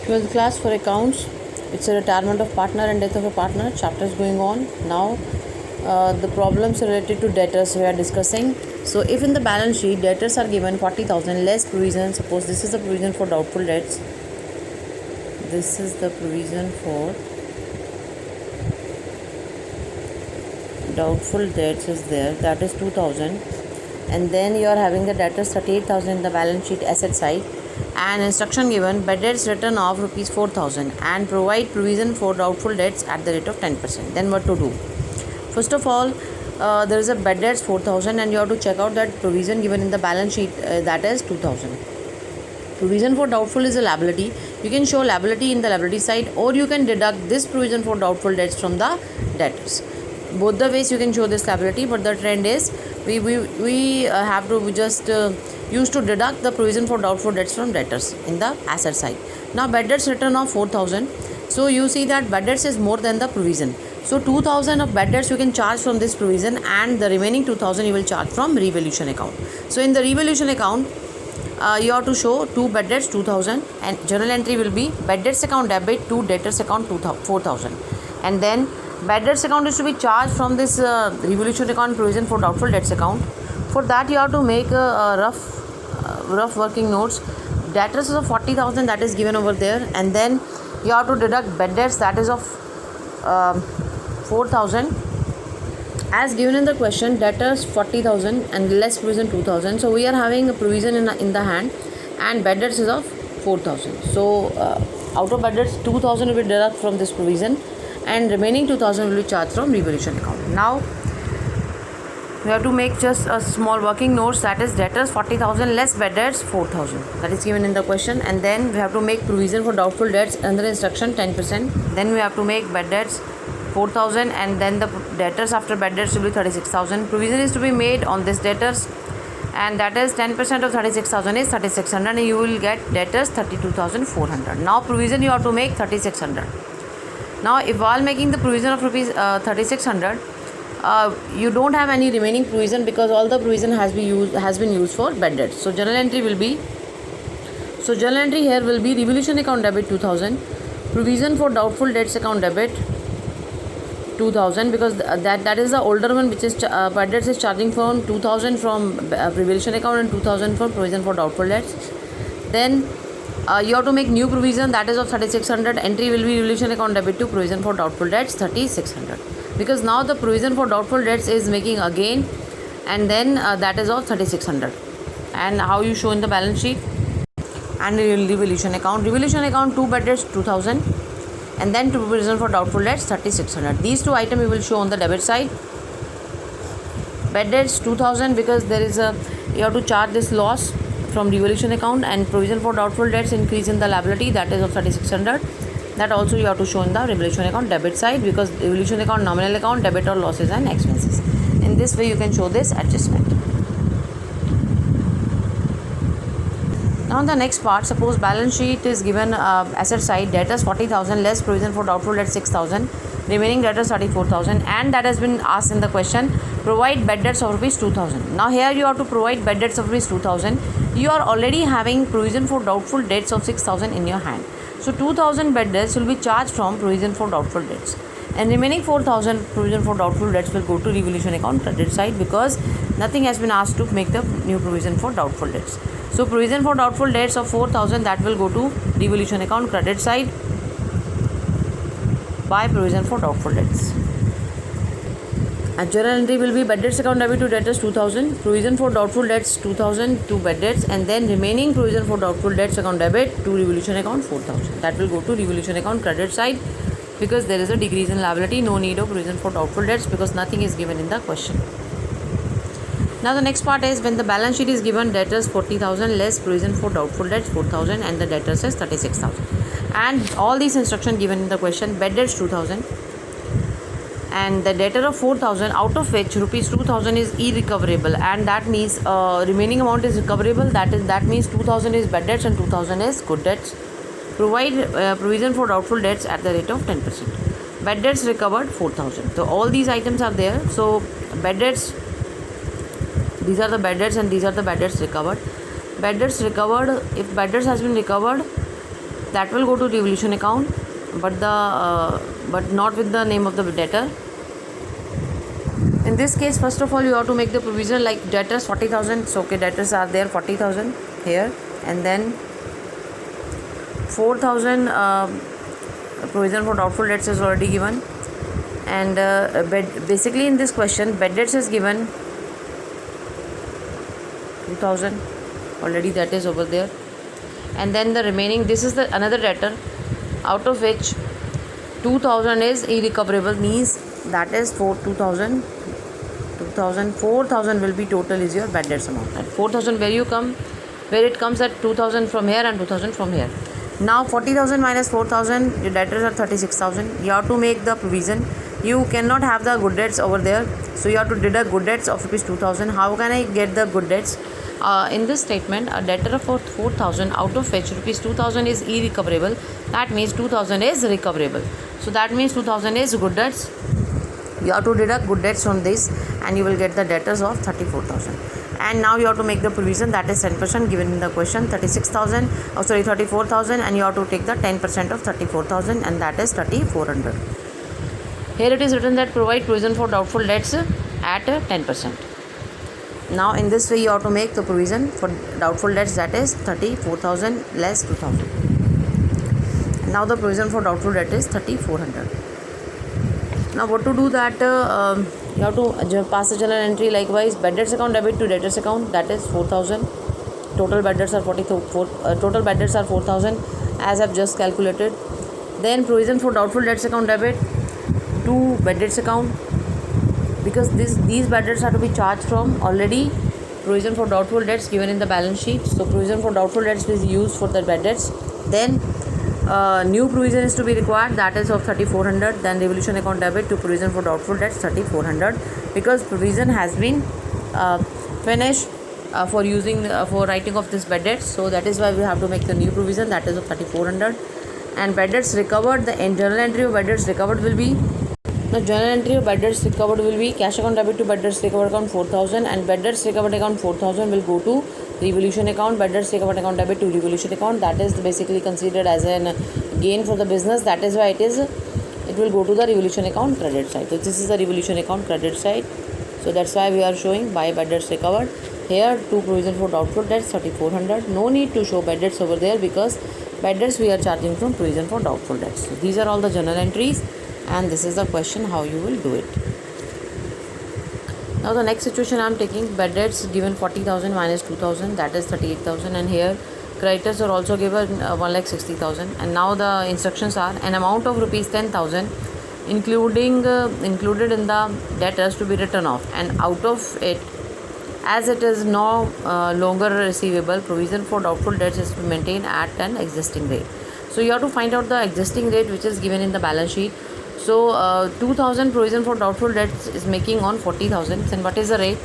12th class for accounts. It's a retirement of partner and death of a partner. Chapter is going on now. The problems related to debtors we are discussing. So if in the balance sheet debtors are given 40,000 less provision, suppose this is the provision for doubtful debts. This is the provision for doubtful debts is there, that is 2,000, and then you are having the debtors 38,000 in the balance sheet asset side, and instruction given bad debts return of rupees 4,000 and provide provision for doubtful debts at the rate of 10%. Then what to do? First of all, there is a bad debts 4,000 and you have to check out that provision given in the balance sheet, that is 2,000. Provision for doubtful is a liability. You can show liability in the liability side, or you can deduct this provision for doubtful debts from the debtors. Both the ways you can show this liability, but the trend is we have to just use to deduct the provision for doubtful debts from debtors in the asset side. Now bad debts return of 4,000. So you see that bad debts is more than the provision. So 2,000 of bad debts you can charge from this provision, and the remaining 2,000 you will charge from revaluation account. So in the revaluation account, you have to show two bad debts 2,000, and journal entry will be bad debts account debit to debtors account 4,000, and then bad debts account is to be charged from this revaluation account provision for doubtful debts account. For that you have to make a rough working notes. Debtors of 40,000 that is given over there, and then you have to deduct bad debts that is of 4,000 as given in the question. Debtors 40,000 and less provision 2,000. So we are having a provision in the hand, and bad debts is of 4,000. So out of bad debts 2,000 will be deduct from this provision, and remaining 2,000 will be charged from revaluation account. Now we have to make just a small working notes, that is debtors 40,000 less bad debts 4,000, that is given in the question, and then we have to make provision for doubtful debts under instruction 10%. Then we have to make bad debts 4,000, and then the debtors after bad debts will be 36,000. Provision is to be made on this debtors, and that is 10% of 36,000 is 3,600, and you will get debtors 32,400. Now provision you have to make 3,600. Now if while making the provision of rupees 3,600, you don't have any remaining provision because all the provision has been used for bad debts. So journal entry will be, journal entry here will be revaluation account debit 2,000, provision for doubtful debts account debit 2,000, because that is the older one, which is bad debts is charging from 2,000 from revaluation account and 2,000 for provision for doubtful debts. Then you have to make new provision, that is of 3,600. Entry will be revaluation account debit to provision for doubtful debts 3,600, because now the provision for doubtful debts is making again, and then that is of 3,600. And how you show in the balance sheet and revaluation account. Revaluation account 2 bad debts 2,000, and then to provision for doubtful debts 3,600. These two items you will show on the debit side. Bad debts 2,000, because there is you have to charge this loss from revaluation account, and provision for doubtful debts increase in the liability, that is of 3,600. That also you have to show in the revaluation account debit side, because revaluation account nominal account debit or losses and expenses. In this way you can show this adjustment. Now the next part, suppose balance sheet is given asset side debtors 40,000 less provision for doubtful debts 6,000, remaining debtors 34,000, and that has been asked in the question, provide bad debts of rupees 2,000. Now here you have to provide bad debts of rupees 2,000. You are already having provision for doubtful debts of 6,000 in your hand. So 2,000 bad debts will be charged from provision for doubtful debts, and remaining 4,000 provision for doubtful debts will go to revaluation account credit side, because nothing has been asked to make the new provision for doubtful debts. So provision for doubtful debts of 4,000 that will go to revaluation account credit side by provision for doubtful debts. And journal entry will be bad debts account debit to debtors 2,000, provision for doubtful debts 2,000 to bad debts, and then remaining provision for doubtful debts account debit to revaluation account 4,000. That will go to revaluation account credit side, because there is a decrease in liability. No need of provision for doubtful debts, because nothing is given in the question. Now the next part is, when the balance sheet is given debtors 40,000 less provision for doubtful debts 4,000, and the debtors is 36,000, and all these instructions given in the question. Bad debts 2,000, and the debtor of 4,000, out of which rupees 2,000 is irrecoverable, and that means remaining amount is recoverable. That means 2,000 is bad debts and 2,000 is good debts. Provide provision for doubtful debts at the rate of 10%. Bad debts recovered 4,000. So all these items are there. So bad debts, these are the bad debts and these are the bad debts recovered. Bad debts recovered, if bad debts has been recovered, that will go to devolution account, but not with the name of the debtor. In this case, first of all, you have to make the provision like debtors 40,000. So okay, debtors are there 40,000 here, and then 4,000 provision for doubtful debts is already given, and basically in this question bad debts is given 2,000 already, that is over there, and then the remaining, this is the another debtor, out of which 2,000 is irrecoverable, means that is 4,000 will be total is your bad debts amount. And 4,000 where it comes at 2,000 from here and 2,000 from here. Now 40,000 minus 4,000, your debtors are 36,000. You have to make the provision. You cannot have the good debts over there, so you have to deduct good debts of rupees 2,000. How can I get the good debts? In this statement, a debtor for 4,000, out of which rupees 2,000 is irrecoverable, that means 2,000 is recoverable. So that means 2,000 is good debts. You have to deduct good debts from this, and you will get the debtors of 34,000. And now you have to make the provision, that is 10% given in the question, 34,000, and you have to take the 10% of 34,000, and that is 3,400. Here it is written that provide provision for doubtful debts at 10%. Now in this way you have to make the provision for doubtful debts, that is 34,000 less 2,000. Now the provision for doubtful debt is 3,400. Now what to do, that you have to pass the journal entry likewise. Bad debts account debit to debtors account, that is 4,000. Total bad debts are 4,000 as I've just calculated. Then provision for doubtful debts account debit to bad debts account, because these bad debts are to be charged from already provision for doubtful debts given in the balance sheet. So provision for doubtful debts is used for the bad debts. Then new provision is to be required, that is of 3,400. Then devolution account debit to provision for doubtful debts 3,400, because provision has been finished for writing of this bad debts. So that is why we have to make the new provision, that is of 3,400. And bad debts recovered, the journal entry of bad debts recovered will be, the journal entry of bad debts recovered will be cash account debit to bad debts recovered account 4,000, and bad debts recovered account 4,000 will go to devolution account. Bad debts recovered account debit to devolution account, that is basically considered as a gain for the business. That is why it will go to the devolution account credit side. So this is the devolution account credit side. So that's why we are showing by bad debts recovered. Here to provision for doubtful debts 3,400. No need to show bad debts over there, because bad debts we are charging from provision for doubtful debts. So these are all the journal entries, and this is the question how you will do it. Now the next situation I am taking, bad debts given 40,000 minus 2,000, that is 38,000, and here creditors are also given 1,60,000. And now the instructions are an amount of rupees 10,000 included in the debtors to be written off, and out of it, as it is no longer receivable, provision for doubtful debts is to be maintained at an existing rate. So you have to find out the existing rate which is given in the balance sheet. So 2,000 provision for doubtful debts is making on 40,000. And what is the rate?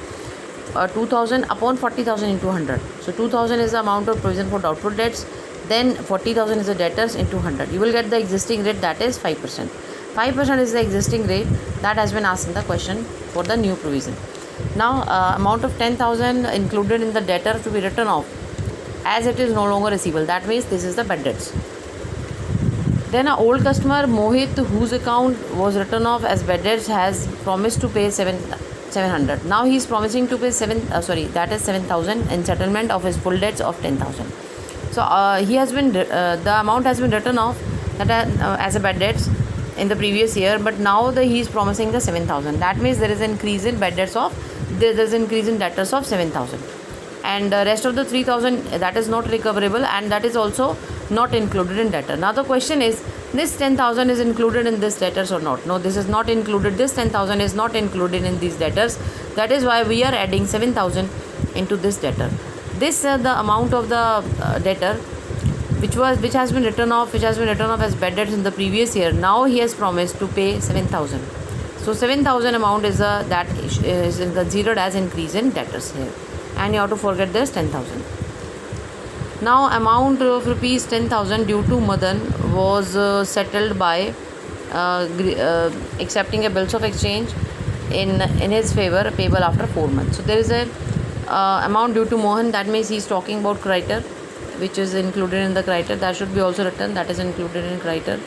2,000 upon 40,000 into 100. So 2,000 is the amount of provision for doubtful debts. Then 40,000 is the debtors into 100. You will get the existing rate, that is 5%. 5% is the existing rate that has been asked in the question for the new provision. Now amount of 10,000 included in the debtor to be written off, as it is no longer receivable. That means this is the bad debts. Then an old customer Mohit, whose account was written off as bad debts, has promised to pay 700. Now he is promising to pay 7,000 in settlement of his full debts of 10,000. So the amount has been written off as a bad debts in the previous year, but now he is promising the 7,000. That means there is an increase in bad debts of debtors of 7,000, and the rest of the 3,000, that is not recoverable, and that is also not included in debtor. Now the question is, this 10,000 is included in this debtors or not? No, this is not included. This 10,000 is not included in these debtors. That is why we are adding 7,000 into this debtor. This the amount of the debtor which has been written off as bad debts in the previous year. Now he has promised to pay 7,000. So 7,000 amount is that is considered as increase in debtors here, and you have to forget this 10,000. Now amount of rupees 10,000 due to Madan was settled by accepting a bills of exchange in his favor, payable after 4 months. So there is a amount due to Mohan, that means he is talking about creditor. which is included in the creditor, that should be also written, that is included in creditor.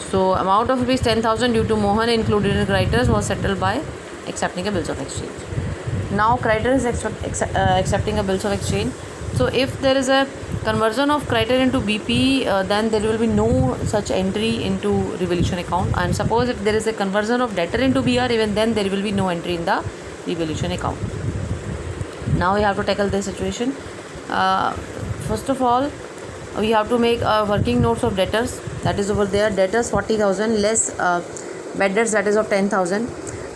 So amount of rupees 10,000 due to Mohan included in creditors was settled by accepting a bills of exchange. Now creditor is accepting a bills of exchange. So if there is a conversion of creditor into BP, then there will be no such entry into revolution account. And suppose if there is a conversion of debtor into BR, even then there will be no entry in the revolution account. Now we have to tackle this situation. First of all, we have to make working notes of debtors, that is over there. Debtors 40,000 less bad debts, that is of 10,000.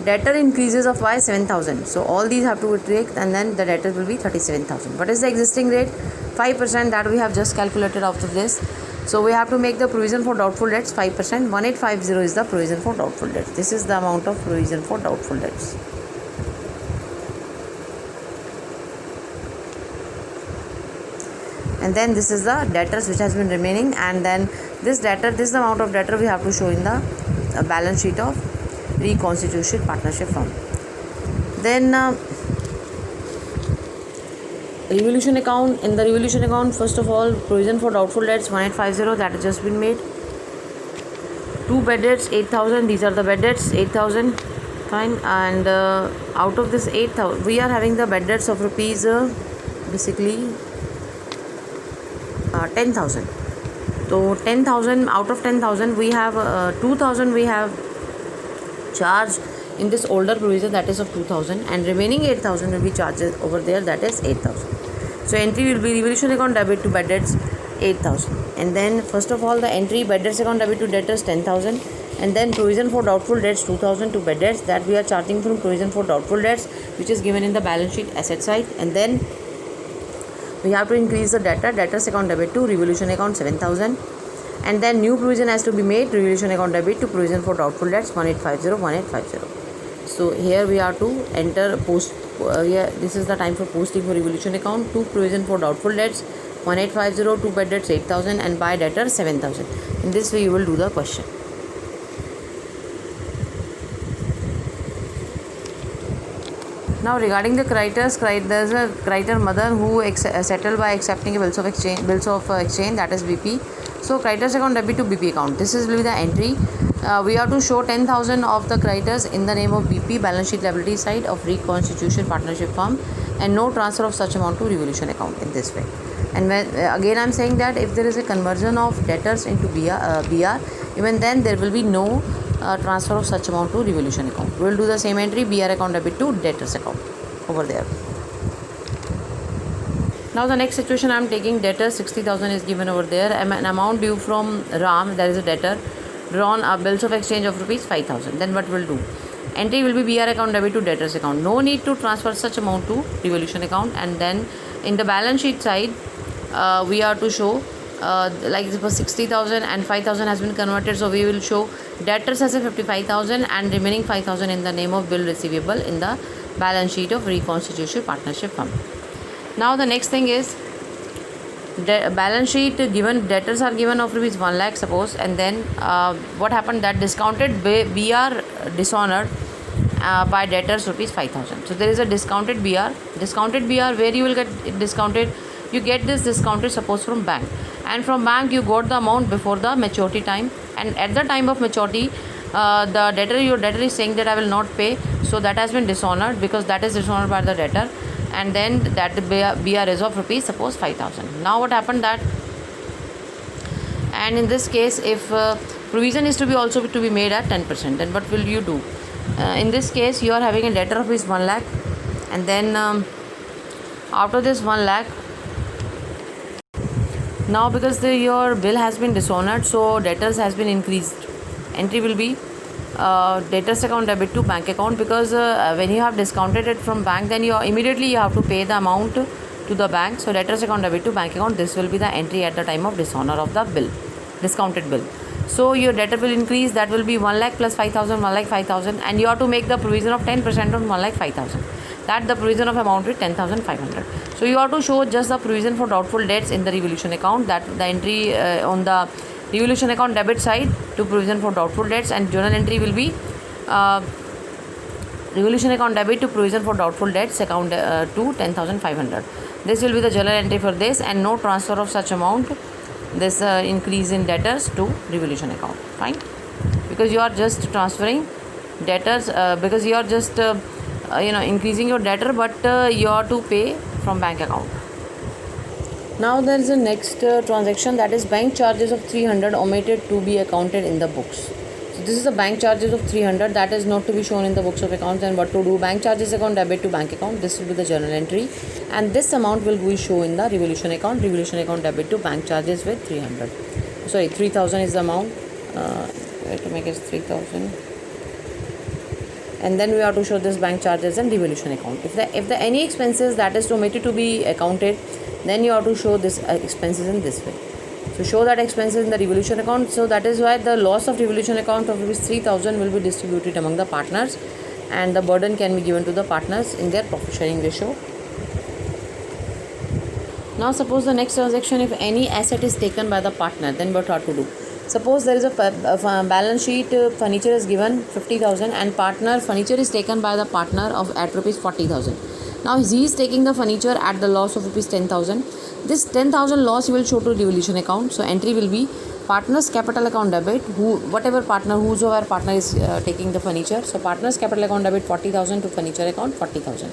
Debtor increases of by 7,000. So all these have to be taken, and then the debtor will be 37,000. What is the existing rate? 5%, that we have just calculated out of this. So we have to make the provision for doubtful debts 5%. 1850 is the provision for doubtful debts. This is the amount of provision for doubtful debts. And then this is the debtors which has been remaining, and then this debtor, this is the amount of debtor we have to show in the balance sheet of reconstituted partnership firm. Then revolution account. In the revolution account, first of all, provision for doubtful debts 1850, that has just been made. 2 bad debts 8,000, these are the bad debts 8,000, fine. And out of this 8,000 we are having the bad debts of rupees basically 10,000. So 10,000, out of 10,000 we have 2,000 we have charged in this older provision, that is of 2,000, and remaining 8,000 will be charges over there, that is 8,000. So entry will be revolution account debit to bad debts 8,000, and then first of all the entry bad debts account debit to debtors 10,000, and then provision for doubtful debts 2,000 to bad debts, that we are charging from provision for doubtful debts which is given in the balance sheet asset side. And then we have to increase the debtors account debit to revolution account 7,000, and then new provision has to be made, revolution account debit to provision for doubtful debts 1850. So here we are to enter post, here this is the time for posting for revolution account. To provision for doubtful debts 1850, to bad debts 8,000, and by debtor 7,000. In this way you will do the question. Now regarding the creditors, there is a creditor mother who settled by accepting a bills of exchange, that is BP. So creditors account debit to BP account, this will be the entry. We have to show 10,000 of the creditors in the name of BP, balance sheet liability side of reconstitution partnership firm, and no transfer of such amount to revolution account in this way. And when, again I am saying that if there is a conversion of debtors into BR, even then there will be no transfer of such amount to revolution account. We will do the same entry, BR account debit to debtors account over there. Now the next situation I am taking, debtors 60,000 is given over there, an amount due from Ram, there is a debtor, drawn a bills of exchange of rupees 5,000. Then what will do? Entry will be BR account debit to debtors account. No need to transfer such amount to revolution account. And then in the balance sheet side, we are to show like this was 60,000 and 5,000 has been converted. So we will show debtors as a 55,000 and remaining 5,000 in the name of bill receivable in the balance sheet of reconstituted partnership firm. Now the next thing is balance sheet given, debtors are given of rupees 1 lakh suppose, and then what happened, that discounted BR dishonored by debtors rupees 5,000. So there is a discounted BR where you will get discounted, you get this discounted suppose from bank, and from bank you got the amount before the maturity time, and at the time of maturity your debtor is saying that I will not pay, so that has been dishonored because that is dishonored by the debtor, and then that BR is of rupees suppose 5,000. Now what happened that, and in this case if provision is to be also to be made at 10%, then what will you do? In this case you are having a debtor of rupees 1 lakh, and then out of this 1 lakh, now because your bill has been dishonored, so debtors has been increased. Entry will be debtors account debit to bank account, because when you have discounted it from bank, then you immediately you have to pay the amount to the bank. So debtors account debit to bank account, this will be the entry at the time of dishonor of the bill, discounted bill. So your debtor will increase, that will be 1 lakh plus 5,000, 1 lakh 5,000, and you have to make the provision of 10% on 1 lakh 5,000. That the provision of amount is 10,500. So you have to show just the provision for doubtful debts in the revolution account, that the entry on the revolution account debit side to provision for doubtful debts, and journal entry will be revolution account debit to provision for doubtful debts account to 10,500. This will be the journal entry for this, and no transfer of such amount, this increase in debtors to revolution account. Fine, because you are just transferring debtors, because you are just increasing your debtor, but you are to pay from bank account. Now there is a next transaction, that is bank charges of 300 omitted to be accounted in the books. So this is the bank charges of 300 that is not to be shown in the books of accounts. And what to do? Bank charges account debit to bank account. This will be the journal entry, and this amount will be shown in the revolution account. Revolution account debit to bank charges with 300. Sorry, 3000 is the amount. To make it 3000. And then we have to show this bank charges and revolution account. If the any expenses that is omitted to be accounted, then you have to show this expenses in this way. So show that expenses in the revolution account. So that is why the loss of revolution account of rupees 3000 will be distributed among the partners, and the burden can be given to the partners in their profit sharing ratio. Now suppose the next transaction, if any asset is taken by the partner, then what are to do? Suppose there is a balance sheet, furniture is given 50,000 and partner furniture is taken by the partner of at rupees 40,000. Now he is taking the furniture at the loss of rupees 10,000. This 10,000 loss he will show to revolution account. So entry will be partner's capital account debit, whosoever partner is taking the furniture. So partner's capital account debit 40,000 to furniture account 40,000,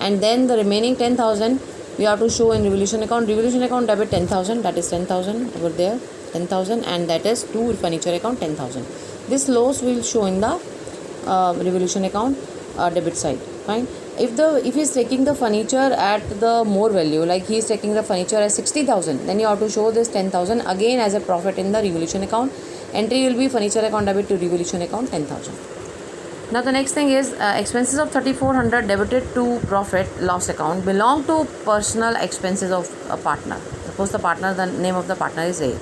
and then the remaining 10,000 we have to show in revolution account. Revolution account debit 10,000, that is 10,000 over there, 10,000, and that is to furniture account 10,000. This loss will show in the revolution account debit side. Fine. If he is taking the furniture at the more value, like he is taking the furniture at 60,000, then you have to show this 10,000 again as a profit in the revolution account. Entry will be furniture account debit to revolution account 10,000. Now the next thing is expenses of 3,400 debited to profit loss account belong to personal expenses of a partner. Suppose the name of the partner is A.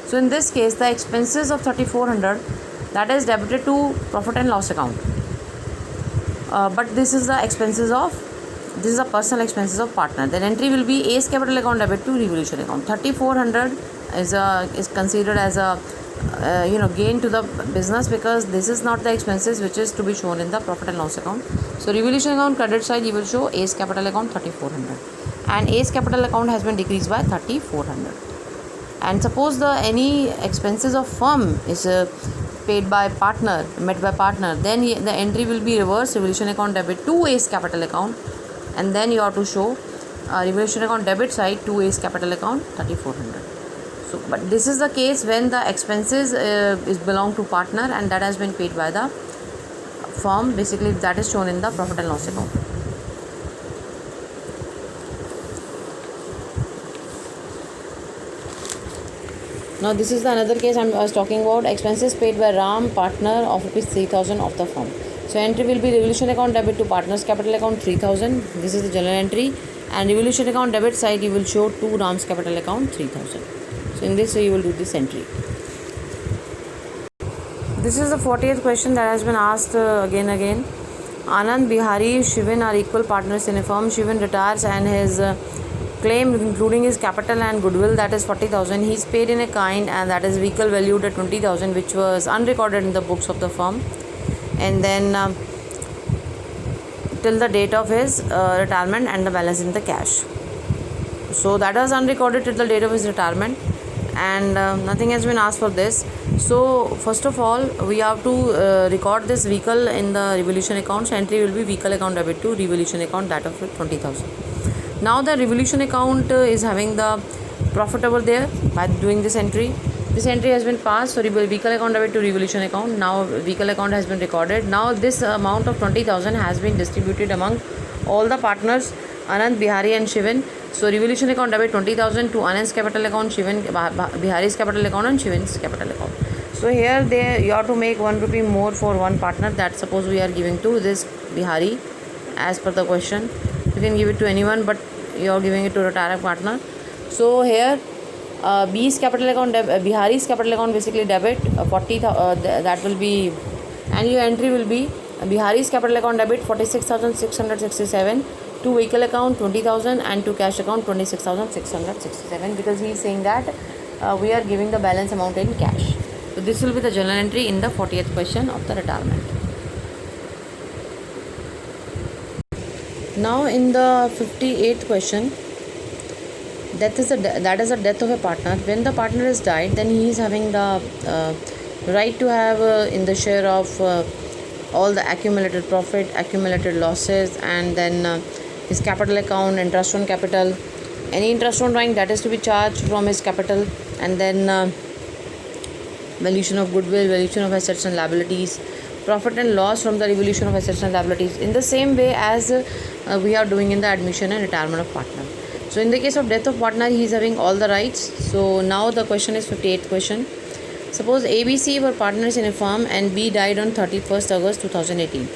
So in this case, the expenses of 3,400 that is debited to profit and loss account. But this is the personal expenses of partner. Then entry will be A's capital account debit to revolution account. 3,400 is considered as a gain to the business, because this is not the expenses which is to be shown in the profit and loss account. So revolution account credit side you will show A's capital account 3,400, and A's capital account has been decreased by 3,400. And suppose any expenses of firm is paid by partner, met by partner, then the entry will be reverse, revolution account debit to A's capital account, and then you have to show revolution account debit side to A's capital account 3,400. So but this is the case when the expenses is belong to partner and that has been paid by the firm. Basically that is shown in the profit and loss account. Now this is the another case I was talking about, expenses paid by Ram, partner of rupees 3,000 of the firm. So entry will be revolution account debit to partner's capital account 3,000. This is the general entry, and revolution account debit side you will show to Ram's capital account 3,000. So in this way you will do this entry. This is the 40th question that has been asked again. Anand, Bihari, Shivin are equal partners in a firm. Shivin retires and his claim including his capital and goodwill, that is 40,000, he is paid in a kind, and that is vehicle valued at 20,000, which was unrecorded in the books of the firm, and then till the date of his retirement, and the balance in the cash. So that was unrecorded till the date of his retirement, and nothing has been asked for this. So first of all we have to record this vehicle in the revolution account. So entry will be vehicle account debit to revolution account, that of 20,000. Now the revolution account is having the profit over there by doing this entry. This entry has been passed. So vehicle account debit to revolution account. Now vehicle account has been recorded. Now this amount of 20,000 has been distributed among all the partners, Anand, Bihari and Shivin. So revolution account debit 20,000 to Anand's capital account, Bihari's capital account and Shivin's capital account. So here you have to make 1 rupee more for one partner. That suppose we are giving to this Bihari as per the question. You can give it to anyone, but you are giving it to retired partner. So here B's capital account, Bihari's capital account basically debit 40, that will be, and your entry will be Bihari's capital account debit 46,667 to vehicle account 20,000 and to cash account 26,667, because he is saying that we are giving the balance amount in cash. So this will be the journal entry in the 40th question of the retirement. Now in the 58th question, that is the death of a partner. When the partner is died, then he is having the right to have in the share of all the accumulated profit, accumulated losses, and then his capital account, interest on capital, any interest on drawing that is to be charged from his capital, and then valuation of goodwill, valuation of assets and liabilities, profit and loss from the revaluation of assets and liabilities, in the same way as we are doing in the admission and retirement of partner. So in the case of death of partner, he is having all the rights. So now the question is 58th question. Suppose ABC were partners in a firm and B died on 31st August 2018.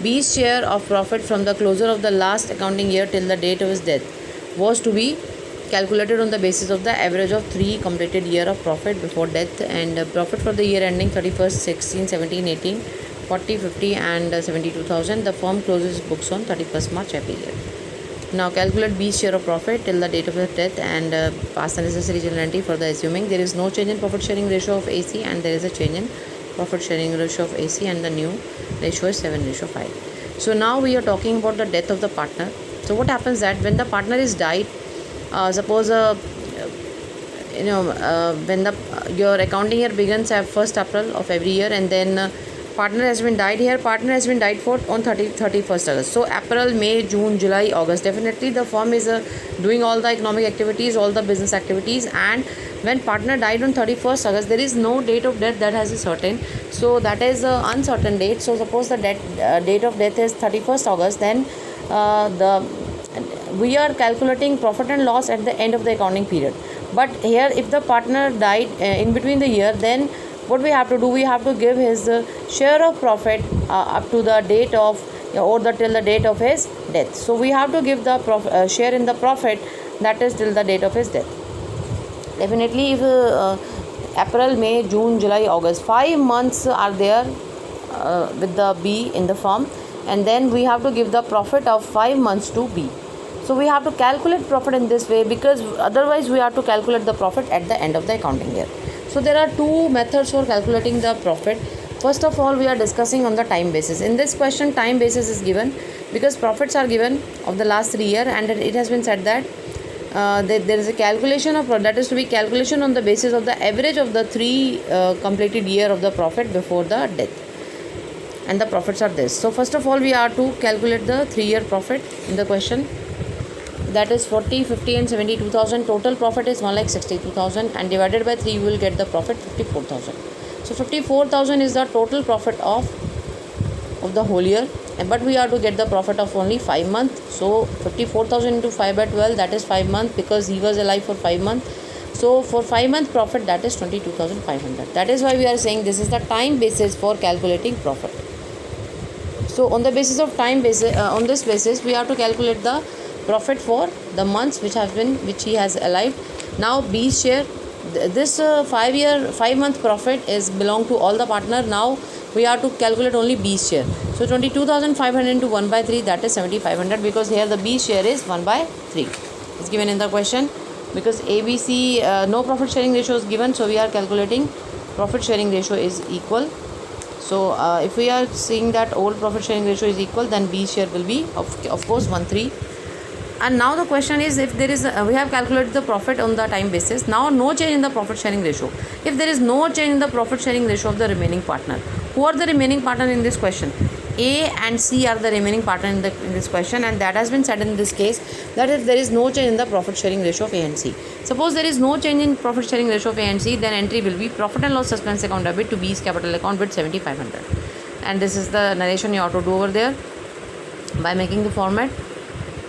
B's share of profit from the closure of the last accounting year till the date of his death was to be calculated on the basis of the average of 3 completed year of profit before death, and profit for the year ending 31st, 16, 17, 18, 40, 50 and 72,000. The firm closes books on 31st March every year. Now calculate B's share of profit till the date of his death and pass the necessary journal entry for the assuming there is no change in profit sharing ratio of AC and there is a change in profit sharing ratio of AC, and the new ratio is 7:5. So now we are talking about the death of the partner. So what happens that when the partner is died, suppose when the your accounting year begins at 1st April of every year, and then partner has been died here. Partner has been died for on 31st August. So April, May, June, July, August. Definitely the firm is doing all the economic activities, all the business activities, and when partner died on 31st August, there is no date of death that has a certain. So that is an uncertain date. So suppose the date of death is 31st August, then we are calculating profit and loss at the end of the accounting period. But here if the partner died in between the year, then what we have to do, we have to give his share of profit up to the date of till the date of his death. So we have to give the share in the profit that is till the date of his death. Definitely if April, May, June, July, August, 5 months are there with the B in the firm, and then we have to give the profit of 5 months to B. So we have to calculate profit in this way, because otherwise we have to calculate the profit at the end of the accounting year. So there are two methods for calculating the profit. First of all, we are discussing on the time basis. In this question, time basis is given because profits are given of the last 3 years, and it has been said that there is a calculation of that is to be calculation on the basis of the average of the 3 completed year of the profit before the death, and the profits are this. So first of all, we are to calculate the 3-year profit in the question. That is 40, 50 and 72,000. Total profit is 1,62,000, and divided by 3 you will get the profit 54,000. So 54,000 is the total profit of the whole year, but we are to get the profit of only 5 months. So 54,000 into 5 by 12, that is 5 months, because he was alive for 5 months. So for 5 month profit, that is 22,500. That is why we are saying this is the time basis for calculating profit. So on the basis of time basis, on this basis we have to calculate the profit for the months which he has alive. Now B's share, this 5 month profit is belong to all the partner. Now we have to calculate only B's share. So 22,500 into 1 by 3, that is 7,500, because here the B's share is 1 by 3. It's given in the question. Because ABC no profit sharing ratio is given, so we are calculating profit sharing ratio is equal. So if we are seeing that old profit sharing ratio is equal, then B's share will be of course 1/3. And now the question is, if there is we have calculated the profit on the time basis. Now no change in the profit sharing ratio. If there is no change in the profit sharing ratio of the remaining partner, who are the remaining partner in this question? A and C are the remaining partner in this question, and that has been said in this case that if there is no change in the profit sharing ratio of A and C. Suppose there is no change in profit sharing ratio of A and C, then entry will be profit and loss suspense account debit to B's capital account with 7,500. And this is the narration you have to do over there by making the format.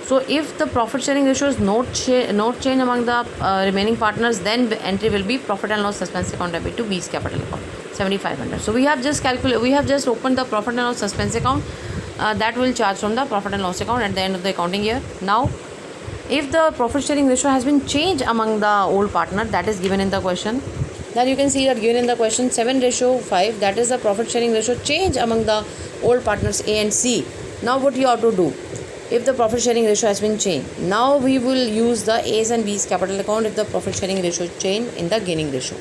So if the profit sharing ratio is not change among the remaining partners, then the entry will be profit and loss suspense account debit to B's capital account 7,500. So we have just opened the profit and loss suspense account that will charge from the profit and loss account at the end of the accounting year. Now if the profit sharing ratio has been changed among the old partner, that is given in the question. Then you can see that given in the question 7:5, that is the profit sharing ratio change among the old partners A and C. Now what you have to do? If the profit sharing ratio has been changed, now we will use the A's and B's capital account if the profit sharing ratio change in the gaining ratio.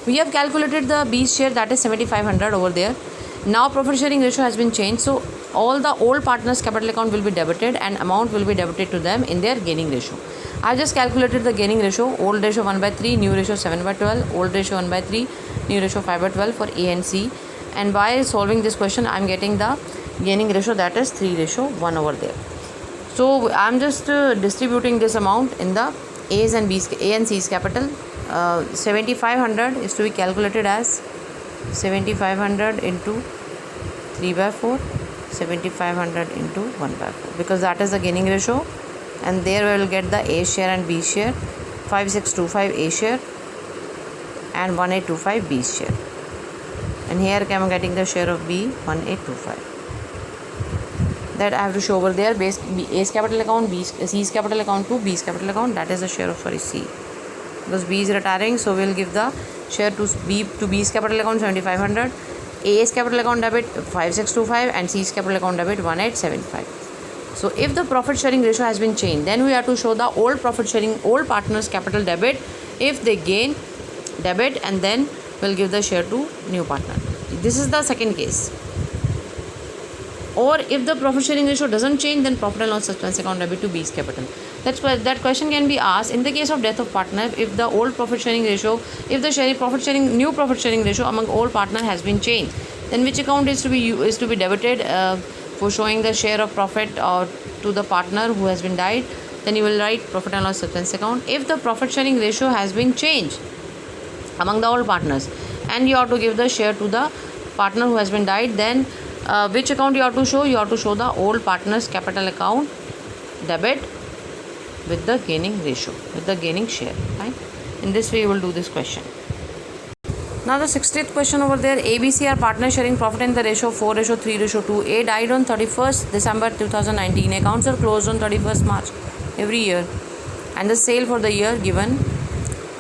We have calculated the B's share, that is 7,500 over there. Now profit sharing ratio has been changed, so all the old partners capital account will be debited and amount will be debited to them in their gaining ratio. I just calculated the gaining ratio. Old ratio 1/3, new ratio 7/12, old ratio 1/3, new ratio 5/12 for A and C. And by solving this question, I am getting the gaining ratio, that is 3:1 over there. So I am just distributing this amount in the A's and B's, A and C's capital. 7500 is to be calculated as 7500 into 3/4, 7500 into 1/4, because that is the gaining ratio, and there we will get the A share and B share. 5625 A share and 1825 B share, and here I am getting the share of B 1825. That I have to show over there. A's capital account, C's capital account to B's capital account, that is the share of C, because B is retiring, so we will give the share to B's capital account 7500, A's capital account debit 5625 and C's capital account debit 1875. So if the profit sharing ratio has been changed, then we have to show the old profit sharing, old partners capital debit. If they gain, debit, and then we'll give the share to new partner. This is the second case. Or if the profit sharing ratio doesn't change, then profit and loss expense account debit to B's capital. That question can be asked in the case of death of partner. If the old profit sharing ratio, if the new profit sharing ratio among old partner has been changed, then which account is to be debited for showing the share of profit to the partner who has been died? Then you will write profit and loss expense account. If the profit sharing ratio has been changed among the old partners and you have to give the share to the partner who has been died, then which account you have to show? You have to show the old partners capital account debit with the gaining ratio, with the gaining share. Fine. In this way you will do this question. Now the 60th question over there. ABC are partners sharing profit in the ratio 4:3:2. A died on 31st December 2019. Accounts are closed on 31st March every year, and the sale for the year given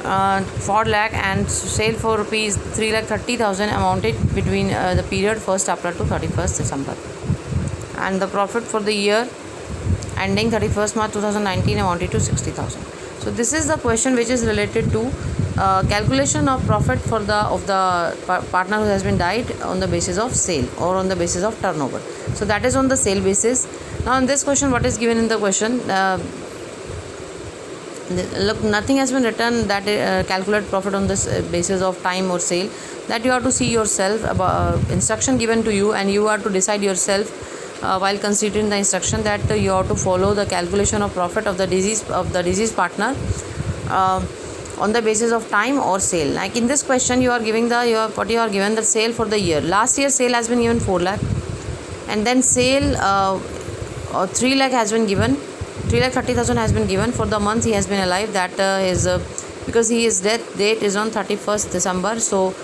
4 lakh and sale for rupees 3,30,000 amounted between the period 1st April to 31st December, and the profit for the year ending 31st March 2019 amounted to 60,000. So this is the question which is related to calculation of profit for the partner who has been died on the basis of sale or on the basis of turnover. So that is on the sale basis. Now in this question, what is given in the question? Look, nothing has been written that calculate profit on this basis of time or sale. That you have to see yourself, instruction given to you, and you have to decide yourself while considering the instruction that you have to follow the calculation of profit of the deceased partner on the basis of time or sale. Like in this question, you are given the sale for the year. Last year sale has been given 4 lakh, and then sale 3 lakh has been given. 3,30,000 has been given for the month he has been alive. That is because his death date is on 31st December. So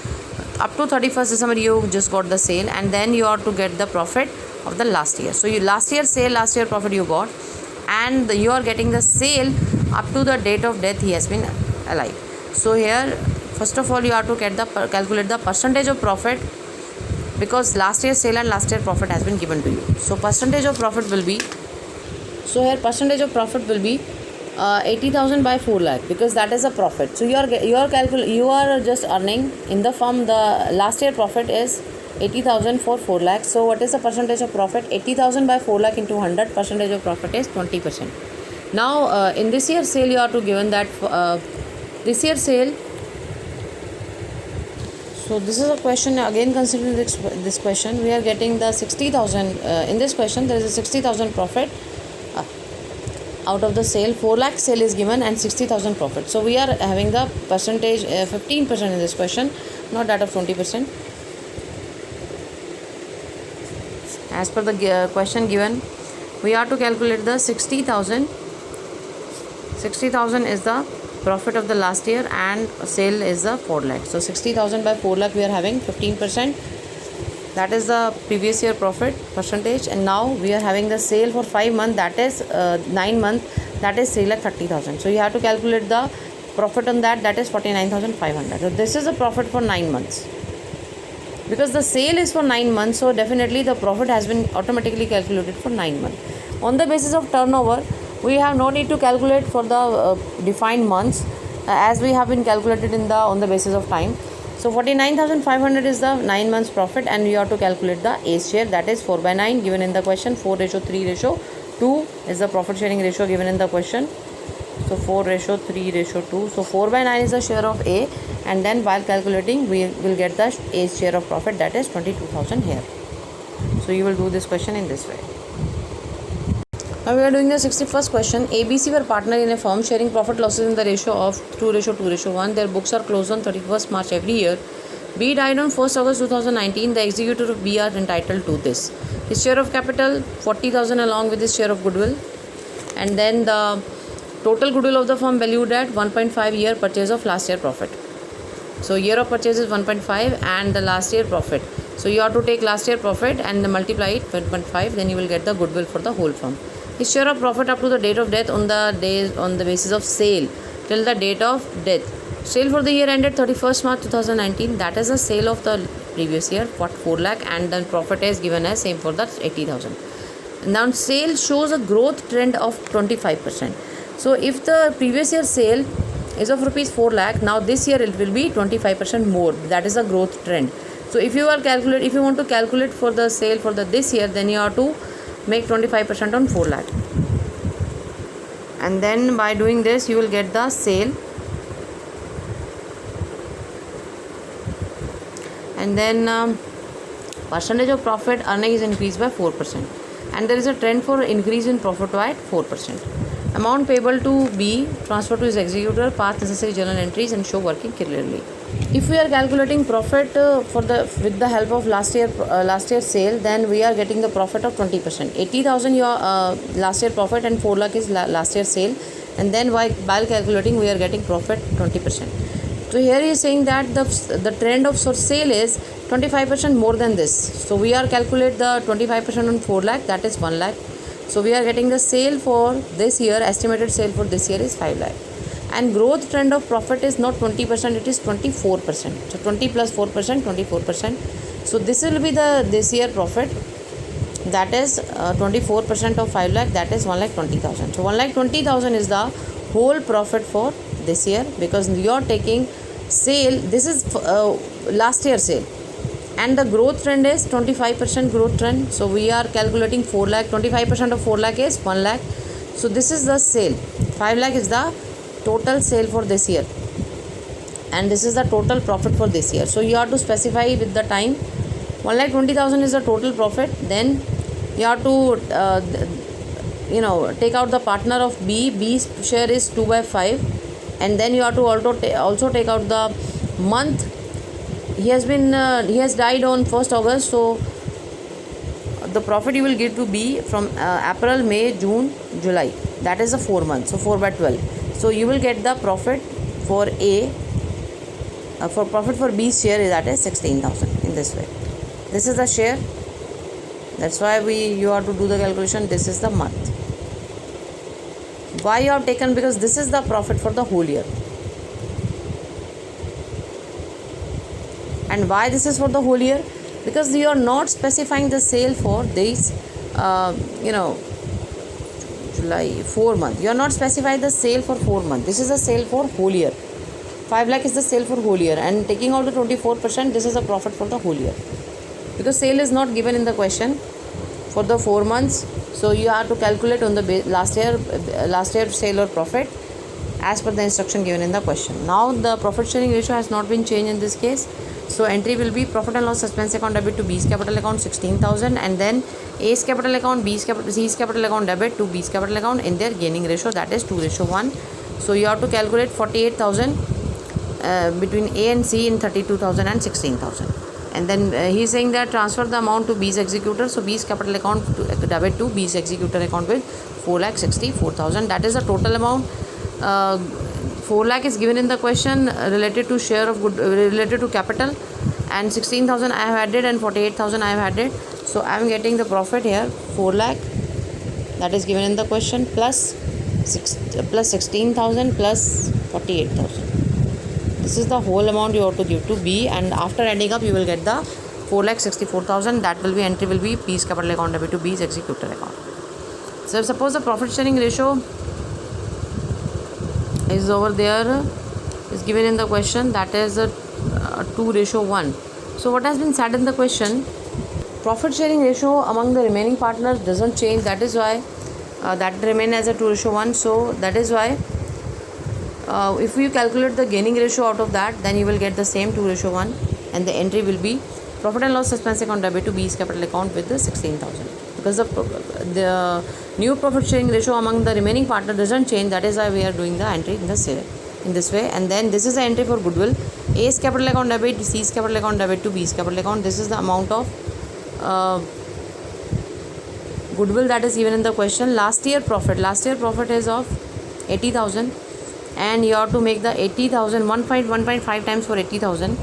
up to 31st December you just got the sale, and then you have to get the profit of the last year. So you last year sale, last year profit you got, and you are getting the sale up to the date of death he has been alive. So here first of all you have to calculate the percentage of profit, because last year sale and last year profit has been given to you. So percentage of profit will be, so here percentage of profit will be 80,000 by 4 lakh, because that is a profit. So you are just earning in the firm, the last year profit is 80,000 for 4 lakh. So what is the percentage of profit? 80,000 by 4 lakh into 100, percentage of profit is 20%. Now in this year sale you are to given that this year sale. So this is a question, again considering this question, we are getting the 60,000 in this question. There is a 60,000 profit out of the sale. 4 lakh sale is given and 60,000 profit. So we are having the percentage 15% in this question, not that of 20%. As per the question given, we are to calculate the 60,000. 60,000 is the profit of the last year and sale is the 4 lakh. So 60,000 by 4 lakh we are having 15%. That is the previous year profit percentage, and now we are having the sale for 5 months, that is 9 months, that is 3,30,000. So you have to calculate the profit on that is 49,500. So this is the profit for 9 months, because the sale is for 9 months. So definitely the profit has been automatically calculated for 9 months. On the basis of turnover, we have no need to calculate for the defined months, as we have been calculated on the basis of time. So 49,500 is the 9 months profit, and you have to calculate the A's share, that is 4/9 given in the question. 4:3:2 is the profit sharing ratio given in the question. So 4:3:2. So 4/9 is the share of A, and then while calculating we will get the A's share of profit, that is 22,000 here. So you will do this question in this way. Now we are doing the 61st question. ABC were partner in a firm sharing profit losses in the ratio of 2:2:1. Their books are closed on 31st March every year. B died on 1st August 2019. The executor of B are entitled to this. His share of capital 40,000 along with his share of goodwill. And then the total goodwill of the firm valued at 1.5 year purchase of last year profit. So year of purchase is 1.5 and the last year profit. So you have to take last year profit and multiply it with 1.5, then you will get the goodwill for the whole firm. His share of profit up to the date of death on the basis of sale till the date of death. Sale for the year ended 31st March 2019. That is the sale of the previous year for 4 lakh, and then profit is given as same for the 80,000. Now sale shows a growth trend of 25%. So if the previous year sale is of rupees 4 lakh, now this year it will be 25% more. That is a growth trend. So if you want to calculate for the sale for the this year, then you have to make 25% on 4 lakh, and then by doing this you will get the sale, and then percentage of profit earning is increased by 4%, and there is a trend for increase in profit by 4%. Amount payable to B transferred to his executor, pass necessary journal entries and show working clearly. If we are calculating profit with the help of last year sale, then we are getting the profit of 20%. 80,000 your last year profit and 4 lakh is last year sale, and then while calculating we are getting profit 20%. So here he is saying that the trend of sale is 25% more than this. So we are calculate the 25% on 4 lakh, that is 1 lakh. So we are getting the sale for this year, estimated sale for this year is 5 lakh. And growth trend of profit is not 20%, it is 24%. So 20 plus 4%, 24%. So this will be the this year profit, that is 24% of 5 lakh, that is 1,20,000. So 1,20,000 is the whole profit for this year, because you are taking sale, this is last year sale, and the growth trend is 25% growth trend. So we are calculating 4 lakh, 25% of 4 lakh is 1 lakh. So this is the sale, 5 lakh is the total sale for this year, and this is the total profit for this year. So you have to specify with the time. 1,20,000 is the total profit. Then you have to take out the partner of B. B's share is 2/5, and then you have to also take out the month. He has died on 1st August, so the profit you will give to B from April, May, June, July, that is the 4 months, so 4/12. So you will get the profit for A, for profit for B's share is, that is 16,000 in this way. This is the share, that's why you have to do the calculation. This is the month. Why you have taken, because this is the profit for the whole year. And why this is for the whole year? Because you are not specifying the sale for this July 4 month. You are not specifying the sale for 4 months. This is a sale for whole year. 5 lakh is the sale for whole year, and taking out the 24%, this is a profit for the whole year, because sale is not given in the question for the 4 months. So you have to calculate on the last year sale or profit as per the instruction given in the question. Now the profit sharing ratio has not been changed in this case. So entry will be profit and loss expense account debit to B's capital account 16,000, and then A's capital account, C's capital account debit to B's capital account in their gaining ratio, that is 2:1. So you have to calculate 48,000 between A and C in 32,000 and 16,000. And then he is saying that transfer the amount to B's executor. So B's capital account to debit to B's executor account with 4,64,000. That is the total amount. 4 lakh is given in the question related to share of related to capital, and 16,000 I have added and 48,000 I have added. So I am getting the profit here 4 lakh, that is given in the question, plus 16,000 plus 48,000. This is the whole amount you have to give to B, and after adding up you will get the 4,64,000. That will be entry will be B's capital account debit to B's executor account. So suppose the profit sharing ratio is over there, is given in the question, that is 2:1. So what has been said in the question, profit sharing ratio among the remaining partners doesn't change. That is why that remain as a 2:1. So that is why if you calculate the gaining ratio out of that, then you will get the same 2:1, and the entry will be profit and loss expense account debit to B's capital account with the 16,000, because the new profit sharing ratio among the remaining partner doesn't change. That is why we are doing the entry in this way. And then this is the entry for goodwill. A's capital account debit, C's capital account debit to B's capital account. This is the amount of goodwill that is given in the question. Last year profit is of 80,000, and you have to make the 80,000 1.5 times for 80,000.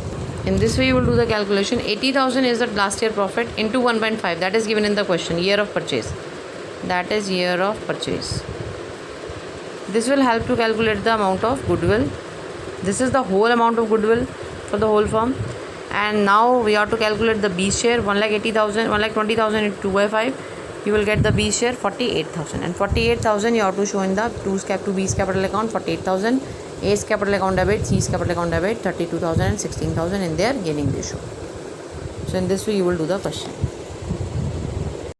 In this way you will do the calculation. 80,000 is the last year profit into 1.5, that is given in the question, year of purchase. That is year of purchase. This will help to calculate the amount of goodwill. This is the whole amount of goodwill for the whole firm. And now we have to calculate the B share. 1,20,000 into 2/5. You will get the B share 48,000, and 48,000 you have to show in the 2 B's capital account. 48,000 A's capital account debit, C's capital account debit, 32,000 and 16,000 in their gaining ratio. So in this way you will do the question.